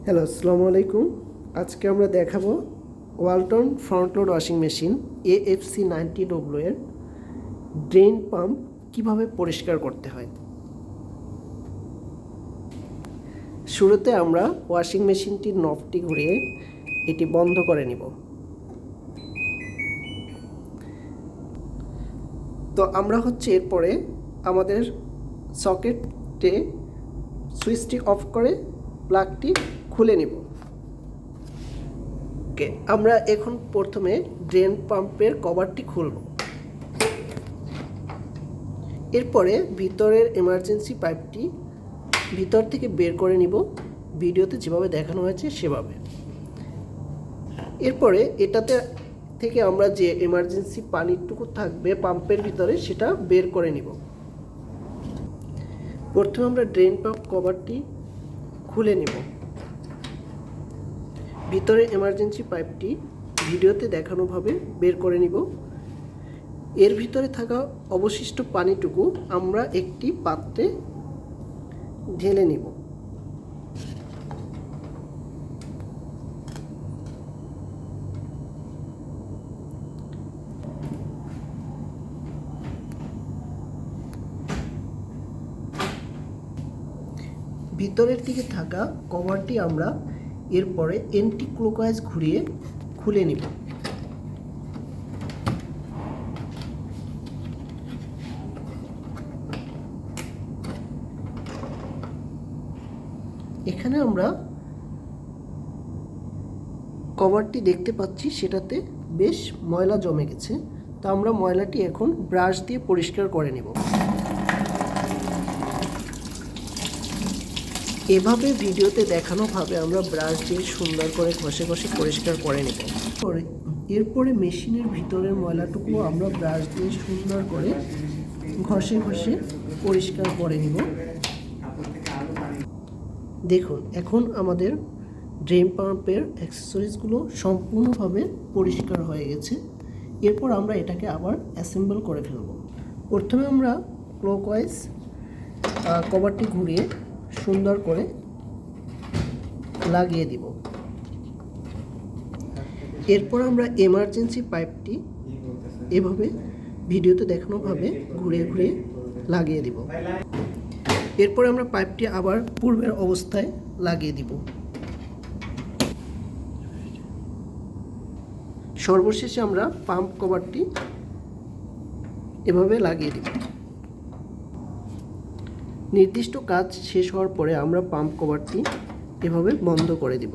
Hello, আসসালামু আলাইকুম। আজকে আমরা দেখাবো Walton front load washing machine AFC 90W এর ড্রেন পাম্প কিভাবে পরিষ্কার করতে হয়। শুরুতে আমরা ওয়াশিং মেশিনটির নবটি ঘুরিয়ে এটি বন্ধ করে নিব। তো আমরা এরপরে আমাদের সকেটে সুইচটি অফ করে প্লাগটি খুলে নিব। ওকে, আমরা এখন প্রথমে ড্রেন পাম্পের কভারটি খুলব। এরপরে ভিতরের এমার্জেন্সি পাইপটি ভিতর থেকে বের করে নিব, ভিডিওতে যেভাবে দেখানো হয়েছে সেভাবে। এরপরে এটাতে থেকে আমরা যে এমার্জেন্সি পানিটুকু থাকবে পাম্পের ভিতরে সেটা বের করে নিব। প্রথমে আমরা ড্রেন পাম্প কভারটি খুলে নিব। ভিতরে এমার্জেন্সি পাইপটি ভিডিওতে দেখানোভাবে বের করে নিব। এর ভিতরে থাকা অবশিষ্ট পানিটুকু আমরা একটি পাত্রে ঢেলে নিব। ভিতরের দিকে থাকা কভারটি আমরা এরপরে এন্টি ক্লকওয়াইজ ঘুরিয়ে খুলে নিব। এখানে আমরা কভারটি দেখতে পাচ্ছি সেটাতে বেশ ময়লা জমে গেছে, তা আমরা ময়লাটি এখন ব্রাশ দিয়ে পরিষ্কার করে নেব। এভাবে ভিডিওতে দেখানোভাবে আমরা ব্রাশ দিয়ে সুন্দর করে ঘষে ঘষে পরিষ্কার করে নেব। এরপরে মেশিনের ভিতরের ময়লাটুকু আমরা ব্রাশ দিয়ে সুন্দর করে ঘষে ঘষে পরিষ্কার করে নেব। দেখুন, এখন আমাদের ড্রেন পাম্পের অ্যাক্সেসরিজগুলো সম্পূর্ণভাবে পরিষ্কার হয়ে গেছে। এরপর আমরা এটাকে আবার অ্যাসেম্বল করে ফেলব। প্রথমে আমরা ক্লকওয়াইজ কভারটি ঘুরিয়ে সুন্দর করে লাগিয়ে দিব। এরপর আমরা এমার্জেন্সি পাইপটি এভাবে ভিডিওতে দেখানোভাবে ঘুরিয়ে ঘুরিয়ে লাগিয়ে দিব। এরপর আমরা পাইপটি আবার পূর্বের অবস্থায় লাগিয়ে দিব। সর্বশেষে আমরা পাম্প কভারটি এভাবে লাগিয়ে দিব। নির্দিষ্ট কাজ শেষ হওয়ার পরে আমরা পাম্প কভারটি এভাবে বন্ধ করে দিব।